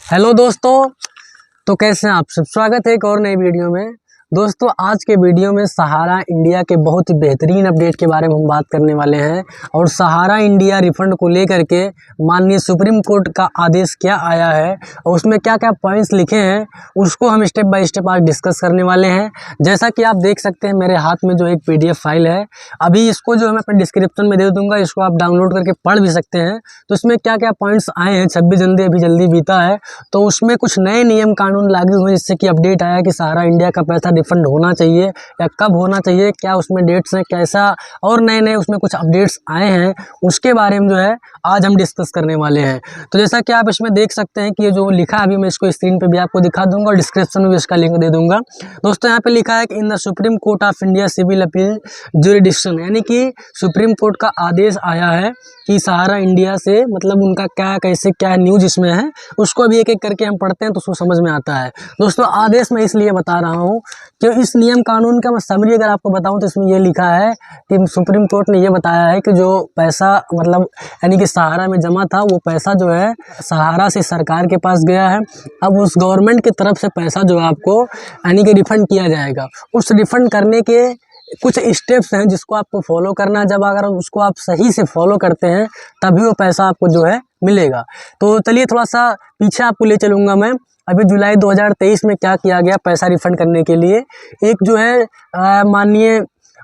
Hello दोस्तों, तो कैसे हैं आप सब। स्वागत है एक और नई वीडियो में। दोस्तों आज के वीडियो में सहारा इंडिया के बहुत ही बेहतरीन अपडेट के बारे में हम बात करने वाले हैं और सहारा इंडिया रिफंड को लेकर के माननीय सुप्रीम कोर्ट का आदेश क्या आया है और उसमें क्या क्या पॉइंट्स लिखे हैं उसको हम स्टेप बाय स्टेप आज डिस्कस करने वाले हैं। जैसा कि आप देख सकते हैं मेरे हाथ में जो एक PDF फाइल है, अभी इसको जो है मैं अपने डिस्क्रिप्शन में दे दूंगा, इसको आप डाउनलोड करके पढ़ भी सकते हैं। तो इसमें क्या क्या पॉइंट्स आए हैं, 26 जनवरी अभी जल्दी बीता है, तो उसमें कुछ नए नियम कानून लागू हुए जिससे कि अपडेट आया कि सहारा इंडिया का पैसा रिफंड होना चाहिए या कब होना चाहिए, क्या उसमें डेट्स हैं, कैसा और नए नए उसमें कुछ अपडेट्स आए हैं, उसके बारे में जो है आज हम डिस्कस करने वाले हैं। तो जैसा कि आप इसमें देख सकते हैं कि ये जो लिखा है अभी मैं इसको स्क्रीन पे भी आपको दिखा दूंगा और डिस्क्रिप्शन में भी इसका लिंक दे दूंगा। दोस्तों यहाँ पे लिखा है कि in the supreme court of India civil appeal jurisdiction, यानी कि सुप्रीम कोर्ट का आदेश आया है कि सहारा इंडिया से मतलब उनका क्या कैसे क्या न्यूज इसमें है उसको अभी एक एक करके हम पढ़ते हैं तो उसको समझ में आता है। दोस्तों आदेश मैं इसलिए बता रहा हूँ कि इस नियम कानून का मैं समरी अगर आपको बताऊं तो इसमें ये लिखा है कि सुप्रीम कोर्ट ने ये बताया है कि जो पैसा मतलब यानी कि सहारा में जमा था वो पैसा जो है सहारा से सरकार के पास गया है। अब उस गवर्नमेंट की तरफ से पैसा जो है आपको यानी कि रिफंड किया जाएगा। उस रिफंड करने के कुछ स्टेप्स हैं जिसको आपको फॉलो करना है। जब अगर उसको आप सही से फॉलो करते हैं तभी वो पैसा आपको जो है मिलेगा। तो चलिए थोड़ा सा पीछे आपको ले चलूँगा मैं। अभी जुलाई 2023 में क्या किया गया पैसा रिफंड करने के लिए, एक जो है माननीय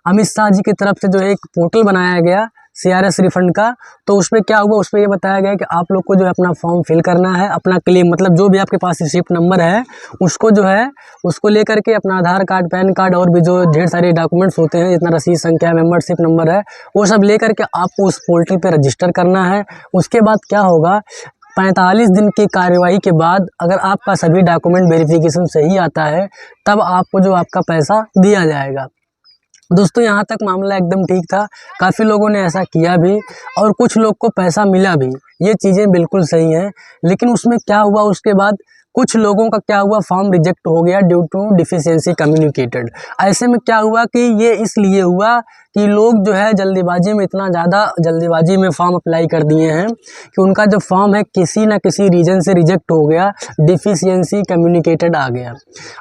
अमित शाह जी की तरफ से जो है एक पोर्टल बनाया गया CRS रिफंड का। तो उसमें क्या हुआ, उसमें ये बताया गया कि आप लोग को जो है अपना फॉर्म फिल करना है, अपना क्लेम मतलब जो भी आपके पास रिसिप्ट नंबर है उसको जो है उसको लेकर के अपना आधार कार्ड, पैन कार्ड और भी जो ढेर सारे डॉक्यूमेंट्स होते हैं, जितना रसीद संख्या, मेंबरशिप नंबर है, वो सब लेकर के आपको उस पोर्टल पे रजिस्टर करना है। उसके बाद क्या होगा, 45 दिन की कार्यवाही के बाद अगर आपका सभी डॉक्यूमेंट वेरिफिकेशन सही आता है तब आपको जो आपका पैसा दिया जाएगा। दोस्तों यहाँ तक मामला एकदम ठीक था, काफ़ी लोगों ने ऐसा किया भी और कुछ लोग को पैसा मिला भी, ये चीज़ें बिल्कुल सही हैं। लेकिन उसमें क्या हुआ, उसके बाद कुछ लोगों का क्या हुआ, फॉर्म रिजेक्ट हो गया ड्यू टू डिफिशियंसी कम्युनिकेटेड। ऐसे में क्या हुआ कि ये इसलिए हुआ कि लोग जो है जल्दीबाजी में, इतना ज़्यादा जल्दीबाजी में फॉर्म अप्लाई कर दिए हैं कि उनका जो फॉर्म है किसी ना किसी रीजन से रिजेक्ट हो गया, डिफिशियंसी कम्युनिकेटेड आ गया।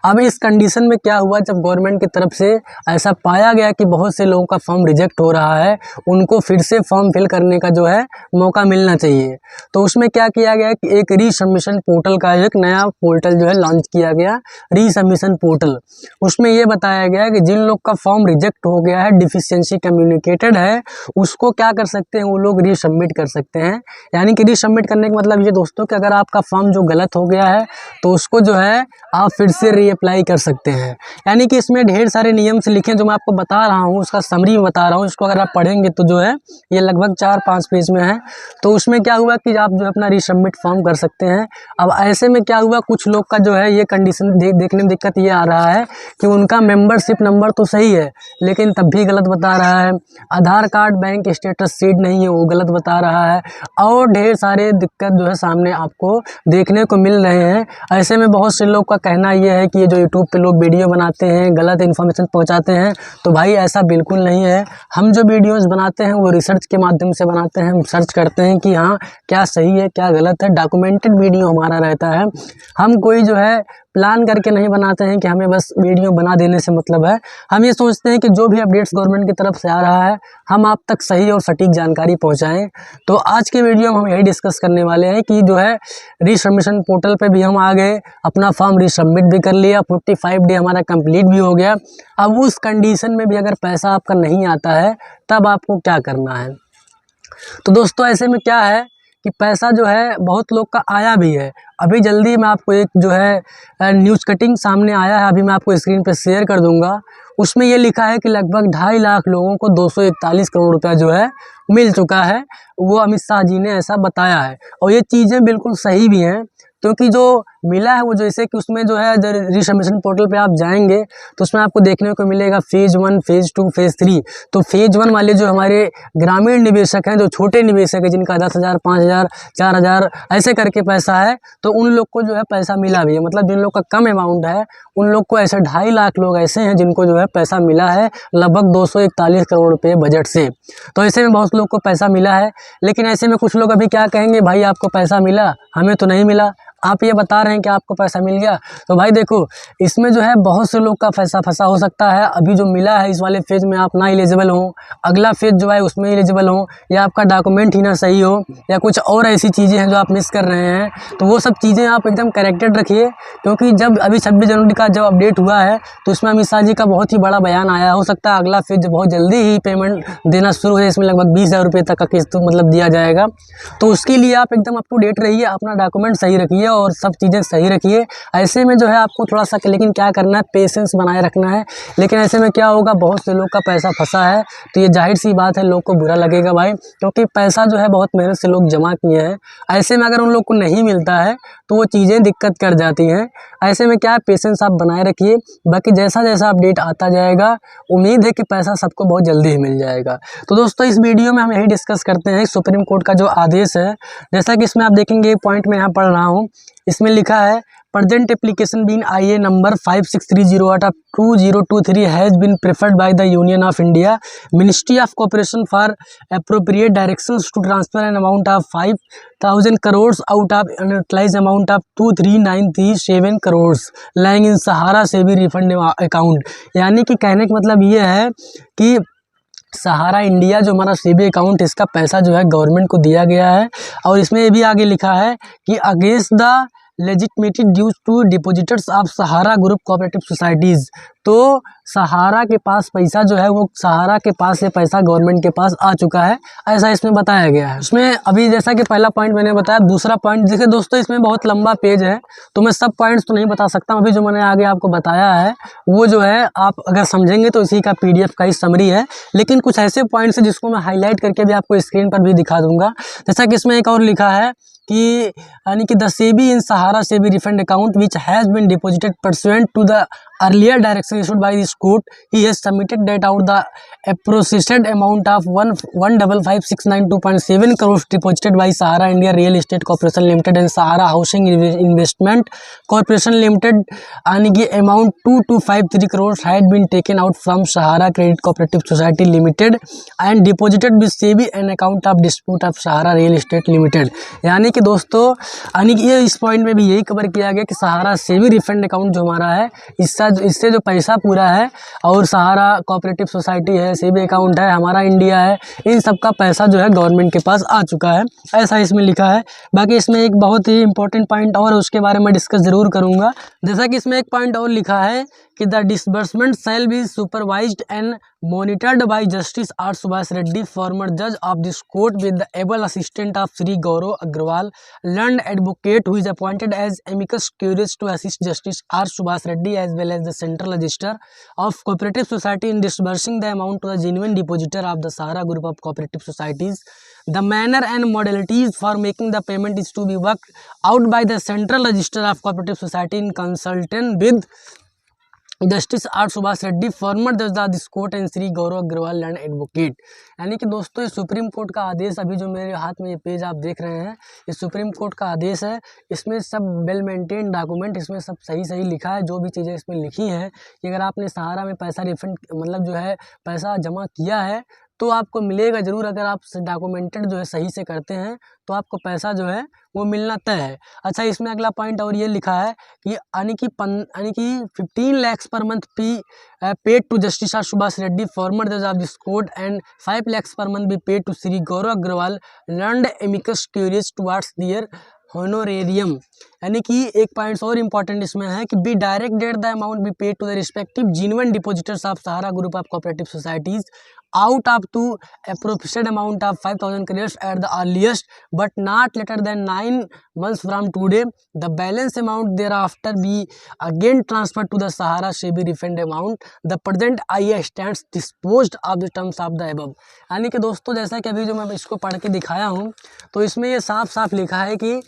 अब इस कंडीशन में क्या हुआ, जब गवर्नमेंट की तरफ से ऐसा पाया गया कि बहुत से लोगों का फॉर्म रिजेक्ट हो रहा है, उनको फिर से फॉर्म फिल करने का जो है मौका मिलना चाहिए। तो उसमें क्या किया गया कि एक रीसबमिशन पोर्टल का एक नया पोर्टल जो है लॉन्च किया गया, रीसबमिशन पोर्टल। उसमें ये बताया गया कि जिन लोग का फॉर्म रिजेक्ट हो गया है, डिफिशियंसी कम्युनिकेटेड है, उसको क्या कर सकते हैं, वो लोग रीसबमिट कर सकते हैं। यानी कि रीसबमिट करने का मतलब ये दोस्तों कि अगर आपका फॉर्म जो गलत हो गया है तो उसको जो है आप फिर से रीअप्लाई कर सकते हैं। यानी कि इसमें ढेर सारे नियम से लिखे जो मैं आपको बता रहा हूँ, उसका समरी में बता रहा हूँ। इसको अगर आप पढ़ेंगे तो जो है ये लगभग 4-5 पेज में है। तो उसमें क्या हुआ कि आप जो है अपना रीसबमिट फॉर्म कर सकते हैं। अब ऐसे में क्या हुआ, कुछ लोग का जो है ये कंडीशन देखने में दिक्कत ये आ रहा है कि उनका मेंबरशिप नंबर तो सही है लेकिन तब भी गलत बता रहा है, आधार कार्ड बैंक स्टेटस सीड नहीं है वो गलत बता रहा है, और ढेर सारे दिक्कत जो है सामने आपको देखने को मिल रहे हैं। ऐसे में बहुत से लोग का कहना ये है कि ये जो यूट्यूब पे लोग वीडियो बनाते हैं, गलत इन्फॉर्मेशन पहुंचाते हैं, तो भाई ऐसा बिल्कुल नहीं है। हम जो वीडियोस बनाते हैं वो रिसर्च के माध्यम से बनाते हैं, हम सर्च करते हैं कि हाँ क्या सही है क्या गलत है, डॉक्यूमेंटेड वीडियो हमारा रहता है। हम कोई जो है प्लान करके नहीं बनाते हैं कि हमें बस वीडियो बना देने से मतलब है। हम ये सोचते हैं कि जो भी अपडेट्स गवर्नमेंट की तरफ से आ रहा है हम आप तक सही और सटीक जानकारी पहुंचाएं। तो आज के वीडियो में हम यही डिस्कस करने वाले हैं कि जो है रीसबमिशन पोर्टल पे भी हम आ गए, अपना फॉर्म रीसबमिट भी कर लिया, 45 डे हमारा कंप्लीट भी हो गया। अब उस कंडीशन में भी अगर पैसा आपका नहीं आता है तब आपको क्या करना है। तो दोस्तों ऐसे में क्या है कि पैसा जो है बहुत लोग का आया भी है। अभी जल्दी मैं आपको एक जो है न्यूज़ कटिंग सामने आया है, अभी मैं आपको स्क्रीन पे शेयर कर दूंगा। उसमें ये लिखा है कि लगभग 2.5 लाख लोगों को 241 करोड़ रुपया जो है मिल चुका है। वो अमित शाह जी ने ऐसा बताया है और ये चीज़ें बिल्कुल सही भी हैं, क्योंकि जो मिला है वो जैसे कि उसमें जो है रीसबमिशन पोर्टल पे आप जाएंगे तो उसमें आपको देखने को मिलेगा फेज़ 1, फेज़ 2, फेज़ 3। तो फेज़ 1 वाले जो हमारे ग्रामीण निवेशक हैं, जो छोटे निवेशक हैं जिनका 10,000, 5,000, 4,000 ऐसे करके पैसा है, तो उन लोग को जो है पैसा मिला भी है। मतलब जिन लोग का कम अमाउंट है उन लोग को ऐसे 2.5 लाख लोग ऐसे हैं जिनको जो है पैसा मिला है लगभग 241 करोड़ रुपये बजट से। तो ऐसे में बहुत लोग को पैसा मिला है। लेकिन ऐसे में कुछ लोग अभी क्या कहेंगे, भाई आपको पैसा मिला, हमें तो नहीं मिला। आप ये बता रहे हैं कि आपको पैसा मिल गया। तो भाई देखो, इसमें जो है बहुत से लोग का पैसा फंसा हो सकता है। अभी जो मिला है इस वाले फेज में आप ना एलिजिबल हो, अगला फेज जो है उसमें एलिजिबल हो, या आपका डॉक्यूमेंट ही ना सही हो, या कुछ और ऐसी चीज़ें हैं जो आप मिस कर रहे हैं। तो वो सब चीज़ें आप एकदम करेक्टेड रखिए, क्योंकि जब अभी 26 जनवरी का जब अपडेट हुआ है तो उसमें अमित शाह जी का बहुत ही बड़ा बयान आया। हो सकता है अगला फेज बहुत जल्दी ही पेमेंट देना शुरू है, इसमें लगभग 20,000 रुपये तक का किस्त मतलब दिया जाएगा। तो उसके लिए आप एकदम अप टू डेट रहिए, अपना डॉक्यूमेंट सही रखिए और सब चीज़ें सही रखिए। ऐसे में जो है आपको थोड़ा सा लेकिन क्या करना है, पेशेंस बनाए रखना है। लेकिन ऐसे में क्या होगा, बहुत से लोग का पैसा फंसा है तो ये जाहिर सी बात है लोग को बुरा लगेगा भाई, क्योंकि पैसा जो है बहुत मेहनत से लोग जमा किए हैं। ऐसे में अगर उन लोग को नहीं मिलता है तो वो चीज़ें दिक्कत कर जाती हैं। ऐसे में क्या है, पेशेंस आप बनाए रखिए। बाकी जैसा जैसा अपडेट आता जाएगा, उम्मीद है कि पैसा सबको बहुत जल्दी ही मिल जाएगा। तो दोस्तों इस वीडियो में हम यही डिस्कस करते हैं सुप्रीम कोर्ट का जो आदेश है। जैसा कि इसमें आप देखेंगे, पॉइंट में यहाँ पढ़ रहा हूँ, इसमें लिखा है present application being IA number 5630/2023 has been preferred by the Union of India Ministry of Cooperation for appropriate directions to transfer an amount of 5,000 crores out of unutilized amount of 23,937 crores lying in सहारा सेवी refund account. यानी कि कहने का मतलब ये है कि सहारा India जो हमारा सीबी अकाउंट, इसका पैसा जो है गवर्नमेंट को दिया गया है। और इसमें ये भी आगे लिखा है कि against the legitimate dues to depositors of Sahara group cooperative societies. तो सहारा के पास पैसा जो है वो सहारा के पास से पैसा गवर्नमेंट के पास आ चुका है, ऐसा इसमें बताया गया है। उसमें अभी जैसा कि पहला पॉइंट मैंने बताया, दूसरा पॉइंट देखिए दोस्तों, इसमें बहुत लंबा पेज है तो मैं सब पॉइंट्स तो नहीं बता सकता। अभी जो मैंने आगे आपको बताया है वो जो है आप अगर समझेंगे तो इसी का PDF का ही समरी है। लेकिन कुछ ऐसे पॉइंट्स हैं जिसको मैं हाईलाइट करके भी आपको स्क्रीन पर भी दिखा दूंगा। जैसा कि इसमें एक और लिखा है कि यानी कि the SEBI in Sahara SEBI refund account which has been deposited pursuant to the earlier direction issued by this court, he has submitted that out the appropriated amount of 1,55,692.7 crores deposited by Sahara India Real Estate Corporation Limited and Sahara Housing Investment Corporation Limited, यानी कि amount 2,253 crores had been taken out from Sahara Credit Cooperative Society Limited and deposited with SEBI an account of dispute of Sahara Real Estate Limited। यानी कि दोस्तों, यानी कि ये इस point में भी यही कवर किया गया कि सहारा सेबी रिफंड अकाउंट जो हमारा है, इससे जो पैसा पूरा है, और सहारा कोऑपरेटिव सोसाइटी है, सेबी अकाउंट है, हमारा इंडिया है, इन सब का पैसा जो है गवर्नमेंट के पास आ चुका है, ऐसा इसमें लिखा है। बाकी इसमें एक बहुत ही इंपॉर्टेंट पॉइंट और उसके बारे में डिस्कस ज़रूर करूंगा। जैसा कि इसमें एक पॉइंट और लिखा है कि the disbursement shall be supervised and monitored by Justice R. Subhash Reddy, former judge of this court, with the able assistance of Sri Gaurav Agrawal, learned advocate who is appointed as amicus curiae to assist Justice R. Subhash Reddy as well as the Central Register of Cooperative Society in disbursing the amount to the genuine depositor of the Sahara Group of Cooperative Societies. The manner and modalities for making the payment is to be worked out by the Central Register of Cooperative Society in consultation with justice R Subhash Reddy, former जज of this court and Shri Gaurav Agarwal learned advocate. यानी कि दोस्तों ये supreme court का आदेश, अभी जो मेरे हाथ में ये पेज आप देख रहे हैं, ये सुप्रीम कोर्ट का आदेश है। इसमें सब वेल मेंटेन डॉक्यूमेंट, इसमें सब सही सही लिखा है। जो भी चीज़ें इसमें लिखी हैं कि अगर आपने सहारा में पैसा रिफंड मतलब जो है पैसा जमा किया है तो आपको मिलेगा ज़रूर। अगर आप डॉक्यूमेंटेड जो है सही से करते हैं तो आपको पैसा जो है वो मिलना तय है। अच्छा, इसमें अगला पॉइंट और ये लिखा है कि यानी कि 15 lakhs per month paid to justice R Subhash Reddy, former जज of this court, and 5 lakhs per month be paid to Shri Gaurav Agarwal, learned amicus curiae towards their honorarium. यानी कि एक पॉइंट्स और इम्पॉर्टेंट इसमें है कि be directed the amount be paid to the respective genuine depositors of Sahara group of cooperative societies out up to appropriate amount of 5,000 crores at the earliest but not later than 9 months from today. The balance amount thereafter be again transferred to the Sahara SEBI refund amount. The present IA stands disposed of the terms of the above। यानी कि दोस्तों जैसा कि अभी जो मैं इसको पढ़ के दिखाया हूँ तो इसमें ये साफ साफ लिखा है कि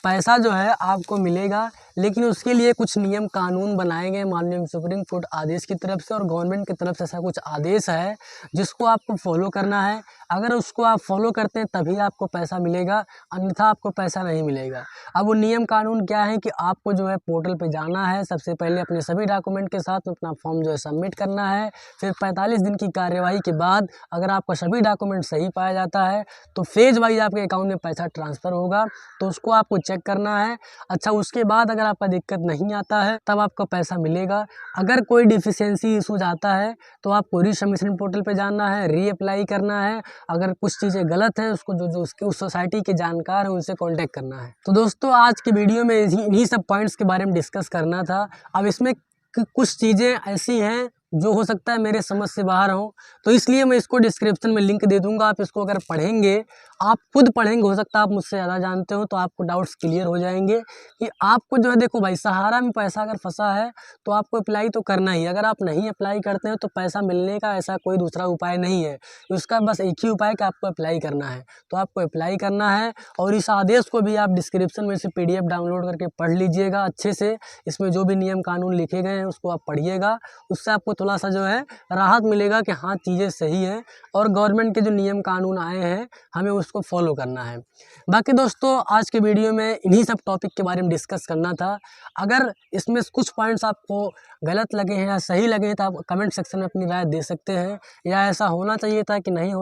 पैसा जो है आपको मिलेगा लेकिन उसके लिए कुछ नियम कानून बनाए गए माननीय सुप्रीम कोर्ट आदेश की तरफ से और गवर्नमेंट की तरफ से ऐसा कुछ आदेश है जिसको आपको फॉलो करना है। अगर उसको आप फॉलो करते हैं तभी आपको पैसा मिलेगा, अन्यथा आपको पैसा नहीं मिलेगा। अब वो नियम कानून क्या है कि आपको जो है पोर्टल पे जाना है, सबसे पहले अपने सभी डॉक्यूमेंट के साथ अपना फॉर्म जो है सबमिट करना है। फिर 45 दिन की कार्यवाही के बाद अगर आपका सभी डॉक्यूमेंट सही पाया जाता है तो फेज वाइज आपके अकाउंट में पैसा ट्रांसफ़र होगा, तो उसको आपको चेक करना है। अच्छा, उसके बाद अगर आपका दिक्कत नहीं आता है तब आपको पैसा मिलेगा। अगर कोई डिफिशियंसी इशूज आता है तो आपको रीसबमिशन पोर्टल पे जाना है, रीअप्लाई करना है। अगर कुछ चीज़ें गलत हैं उसको जो उसके उस सोसाइटी के जानकार हैं उनसे कांटेक्ट करना है। तो दोस्तों आज की वीडियो में इन्हीं सब पॉइंट्स के बारे में डिस्कस करना था। अब इसमें कुछ चीज़ें ऐसी हैं जो हो सकता है मेरे समझ से बाहर हो, तो इसलिए मैं इसको डिस्क्रिप्शन में लिंक दे दूंगा। आप इसको अगर पढ़ेंगे, आप खुद पढ़ेंगे, हो सकता है आप मुझसे ज़्यादा जानते हो, तो आपको डाउट्स क्लियर हो जाएंगे कि आपको जो है देखो भाई, सहारा में पैसा अगर फंसा है तो आपको अप्लाई तो करना ही। अगर आप नहीं अप्लाई करते हैं तो पैसा मिलने का ऐसा कोई दूसरा उपाय नहीं है, उसका बस एक ही उपाय है कि आपको अप्लाई करना है। तो आपको अप्लाई करना है और इस आदेश को भी आप डिस्क्रिप्शन में से PDF डाउनलोड करके पढ़ लीजिएगा अच्छे से। इसमें जो भी नियम कानून लिखे गए हैं उसको आप पढ़िएगा, उससे आपको थोड़ा सा जो है राहत मिलेगा कि हाँ चीज़ें सही हैं और गवर्नमेंट के जो नियम कानून आए हैं हमें उसको फॉलो करना है। बाकी दोस्तों आज के वीडियो में इन्हीं सब टॉपिक के बारे में डिस्कस करना था। अगर इसमें कुछ पॉइंट्स आपको गलत लगे हैं या सही लगे हैं तो आप कमेंट सेक्शन में अपनी राय दे सकते हैं, या ऐसा होना चाहिए था कि नहीं हो